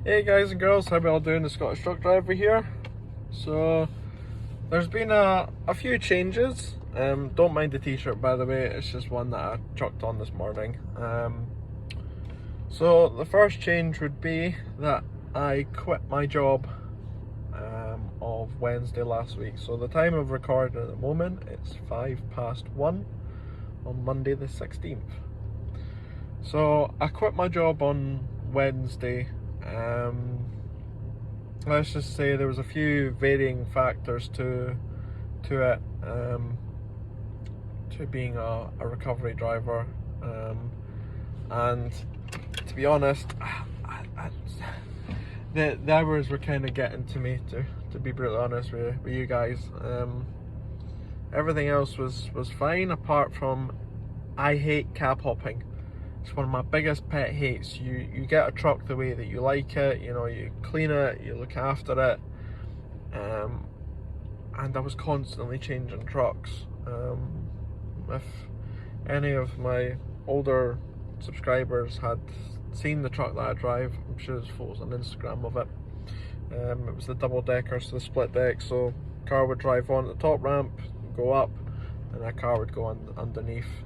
Hey guys and girls, how are we all doing? The Scottish Truck Driver here. So there's been a few changes. Don't mind the t-shirt, by the way, it's just one that I chucked on this morning. So the first change would be that I quit my job of Wednesday last week. So the time of recording at the moment, it's 1:05 on Monday the 16th. So I quit my job on Wednesday. Let's just say there was a few varying factors to it, to being a recovery driver, and to be honest, the hours were kind of getting to me, to be brutally honest with you guys. Everything else was fine apart from I hate cab hopping. It's one of my biggest pet hates. You get a truck the way that you like it, you know, you clean it, you look after it, and I was constantly changing trucks. If any of my older subscribers had seen the truck that I drive, I'm sure there's photos on Instagram of it. It was the double decker, so the split deck, so car would drive on the top ramp, go up, and that car would go underneath.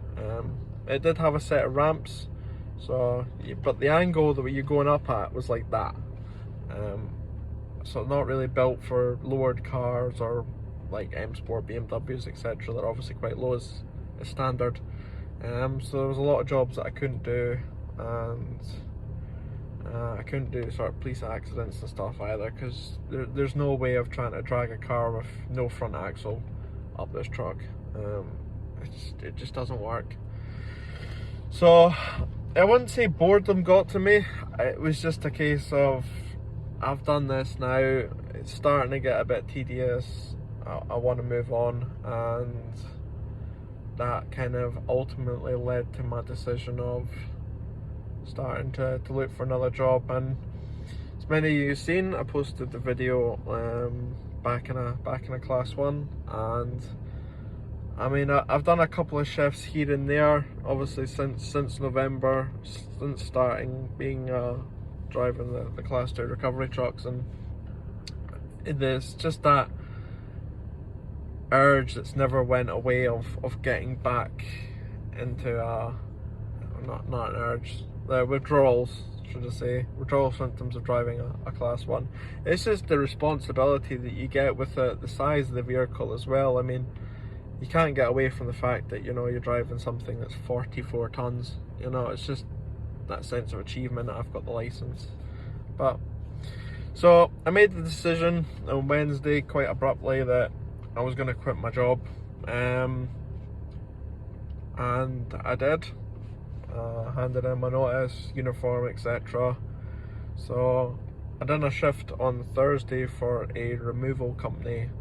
It did have a set of ramps, so but the angle that you're going up at was like that. So not really built for lowered cars or like M Sport, BMWs, etc. They're obviously quite low as standard. So there was a lot of jobs that I couldn't do, and I couldn't do sort of police accidents and stuff either, because there's no way of trying to drag a car with no front axle up this truck. It just doesn't work. So I wouldn't say boredom got to me. It was just a case of I've done this now, it's starting to get a bit tedious, I want to move on, and that kind of ultimately led to my decision of starting to look for another job. And as many of you have seen, I posted the video back in a class 1, and I mean, I've done a couple of shifts here and there, obviously since November, since starting being driving the class 2 recovery trucks, and there's just that urge that's never went away of getting back into not an urge, the withdrawals, should I say, withdrawal symptoms of driving a class 1. It's just the responsibility that you get with the size of the vehicle as well. I mean, you can't get away from the fact that, you know, you're driving something that's 44 tons. You know, it's just that sense of achievement that I've got the license. But so I made the decision on Wednesday quite abruptly that I was going to quit my job, and I did. Handed in my notice, uniform, etc. So I done a shift on Thursday for a removal company,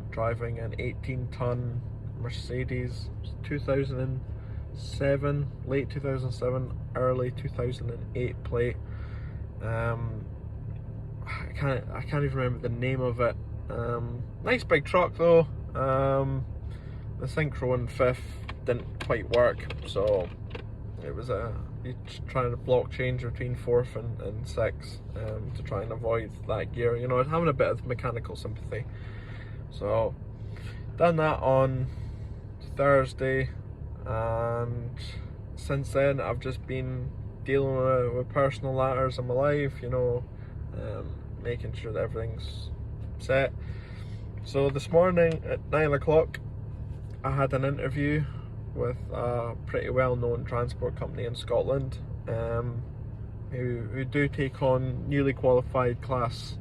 driving an 18-ton Mercedes 2007, late 2007, early 2008 plate. I can't even remember the name of it. Nice big truck though. The synchro and fifth didn't quite work, so it was trying to block change between fourth and sixth, to try and avoid that gear. You know, having a bit of mechanical sympathy. So done that on Thursday, and since then I've just been dealing with personal matters in my life, you know, making sure that everything's set. So this morning at 9 o'clock I had an interview with a pretty well-known transport company in Scotland, who do take on newly qualified class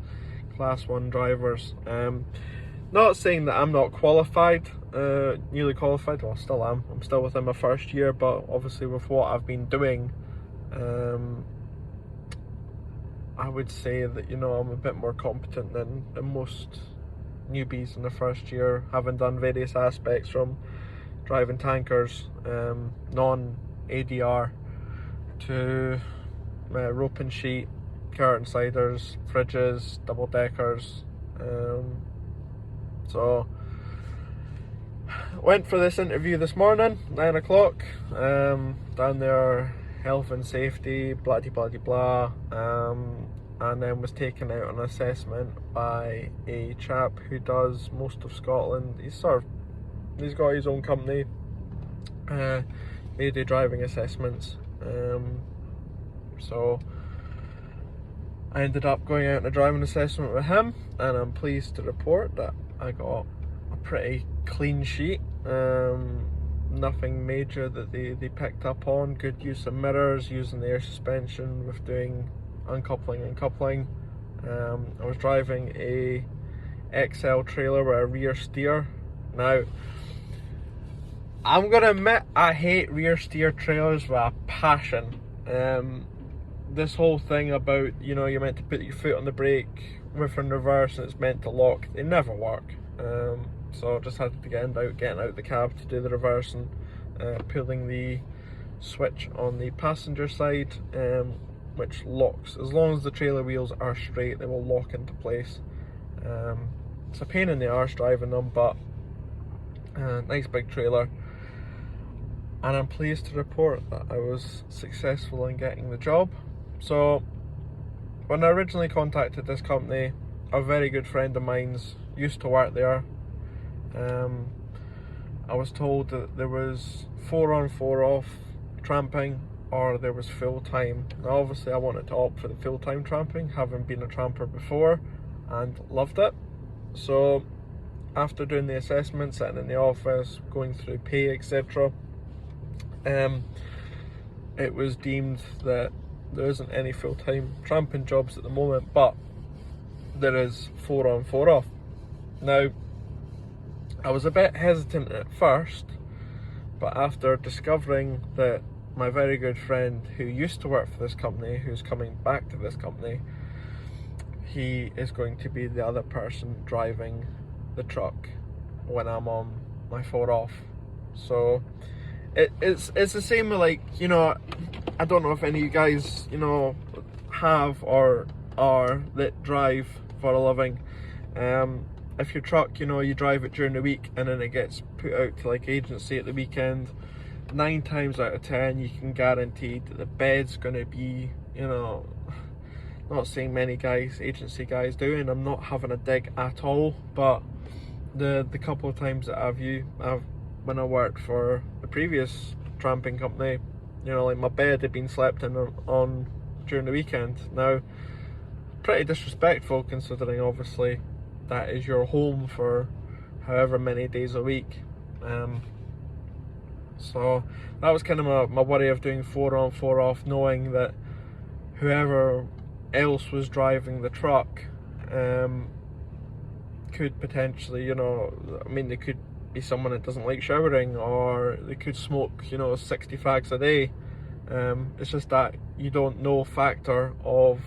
1 drivers. Not saying that I'm not qualified, newly qualified, well, I still am. I'm still within my first year, but obviously with what I've been doing, I would say that, you know, I'm a bit more competent than most newbies in the first year, having done various aspects from driving tankers, non-ADR, to rope and sheet, curtain siders, fridges, double deckers. So went for this interview this morning, 9 o'clock, down there, health and safety, blah de blah de blah. and then was taken out on assessment by a chap who does most of Scotland. He's got his own company. They do driving assessments. So I ended up going out on a driving assessment with him, and I'm pleased to report that I got a pretty clean sheet. Nothing major that they picked up on. Good use of mirrors, using the air suspension with doing uncoupling and coupling. I was driving a XL trailer with a rear steer. Now, I'm gonna admit I hate rear steer trailers with a passion. This whole thing about, you're meant to put your foot on the brake with in reverse and it's meant to lock, they never work. So I just had to getting out the cab to do the reverse and pulling the switch on the passenger side, which locks. As long as the trailer wheels are straight, they will lock into place. It's a pain in the arse driving them, but nice big trailer. And I'm pleased to report that I was successful in getting the job. So when I originally contacted this company, a very good friend of mine's used to work there. I was told that there was 4 on 4 off tramping, or there was full time. Now obviously I wanted to opt for the full time tramping, having been a tramper before and loved it. So after doing the assessment, sitting in the office, going through pay, etc., it was deemed that there isn't any full time tramping jobs at the moment, but there is 4 on 4 off. Now, I was a bit hesitant at first, but after discovering that my very good friend who used to work for this company, who's coming back to this company, he is going to be the other person driving the truck when I'm on my 4 off. So it's the same with, like, I don't know if any of you guys, have or are that drive for a living. If your truck, you drive it during the week and then it gets put out to like agency at the weekend, 9 times out of 10 you can guarantee that the bed's going to be, not saying many agency guys do, and I'm not having a dig at all, but the couple of times that when I worked for the previous tramping company, like my bed had been slept in on during the weekend. Now, pretty disrespectful considering obviously that is your home for however many days a week. So that was kind of my worry of doing 4 on 4 off, knowing that whoever else was driving the truck could potentially, they could be someone that doesn't like showering, or they could smoke 60 fags a day. It's just that you don't know factor of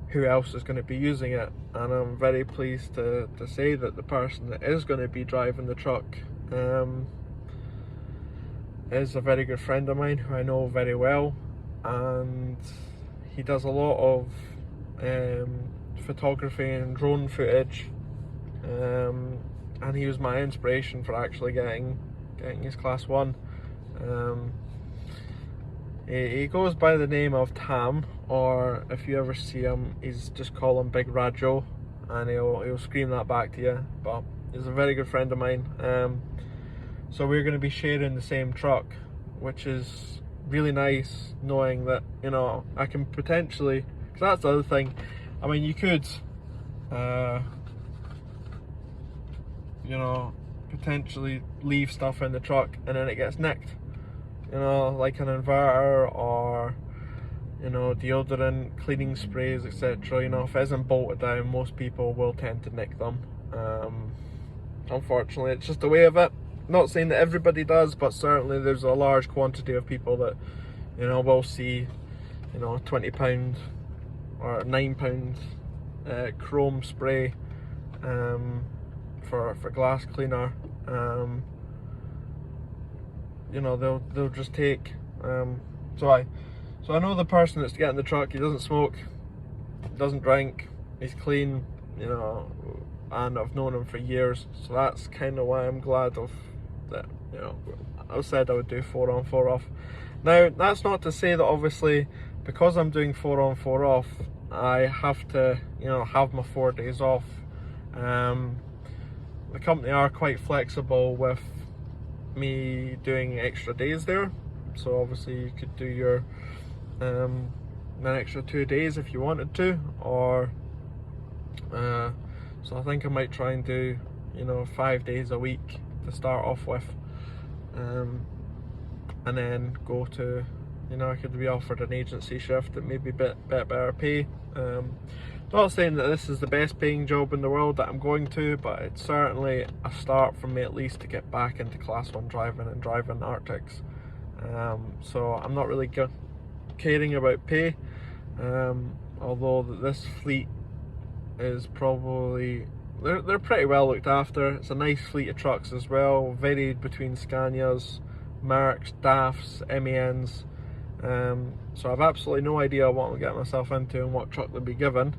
who else is going to be using it, and I'm very pleased to say that the person that is going to be driving the truck is a very good friend of mine who I know very well, and he does a lot of photography and drone footage, and he was my inspiration for actually getting his class 1. He goes by the name of Tam, or if you ever see him, he's just call him Big Rajo, and he'll scream that back to you. But he's a very good friend of mine. So we're going to be sharing the same truck, which is really nice, knowing that I can potentially, because that's the other thing. I mean, you could, potentially leave stuff in the truck and then it gets nicked. Like an inverter or deodorant, cleaning sprays, etc. If it isn't bolted down, most people will tend to nick them. Unfortunately, it's just the way of it. Not saying that everybody does, but certainly there's a large quantity of people that will see £20 or £9 chrome spray for glass cleaner. They'll just take. So I know the person that's getting the truck. He doesn't smoke, doesn't drink, he's clean, and I've known him for years. So that's kind of why I'm glad of that. I said I would do 4 on 4 off. Now that's not to say that obviously because I'm doing 4 on 4 off, I have to, you know, have my 4 days off. The company are quite flexible with me doing extra days there, so obviously you could do your an extra 2 days if you wanted to, or so I think I might try and do, you know, 5 days a week to start off with, and then go to, you know, I could be offered an agency shift that may be bit better pay. Not saying that this is the best paying job in the world that I'm going to, but it's certainly a start for me at least to get back into Class 1 driving and driving Arctics. So I'm not really caring about pay, although this fleet is probably, they're pretty well looked after. It's a nice fleet of trucks as well, varied between Scanias, Mercs, DAFs, MENs. So I've absolutely no idea what I'm getting myself into and what truck they'll be given.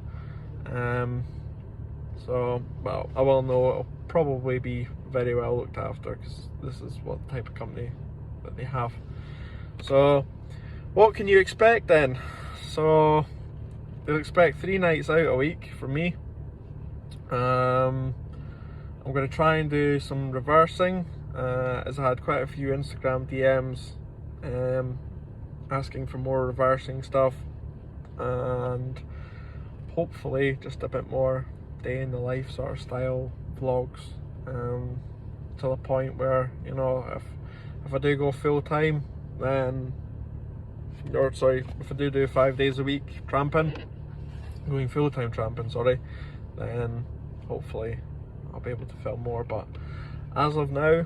So, well, I will know it'll probably be very well looked after, because this is what type of company that they have. So, what can you expect then? So, you'll expect 3 nights out a week from me. I'm going to try and do some reversing, as I had quite a few Instagram DMs asking for more reversing stuff, and hopefully just a bit more day in the life sort of style vlogs, to the point where, you know, if I do go full time, then, or sorry, if I do 5 days a week tramping, going full time tramping, sorry, then hopefully I'll be able to film more. But as of now,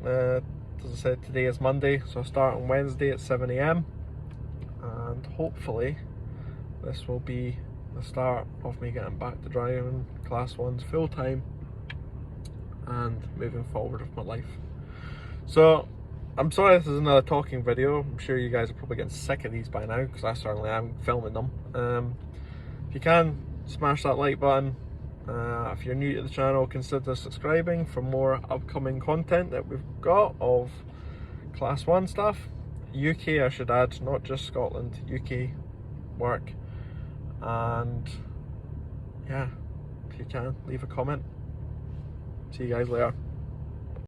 as I said, today is Monday, so I start on Wednesday at 7 AM, and hopefully this will be the start of me getting back to driving Class 1s full time and moving forward with my life. So I'm sorry this is another talking video. I'm sure you guys are probably getting sick of these by now, because I certainly am filming them. If you can, smash that like button. If you're new to the channel, consider subscribing for more upcoming content that we've got of Class 1 stuff. UK, I should add, not just Scotland, UK work. And yeah, if you can, leave a comment. See you guys later.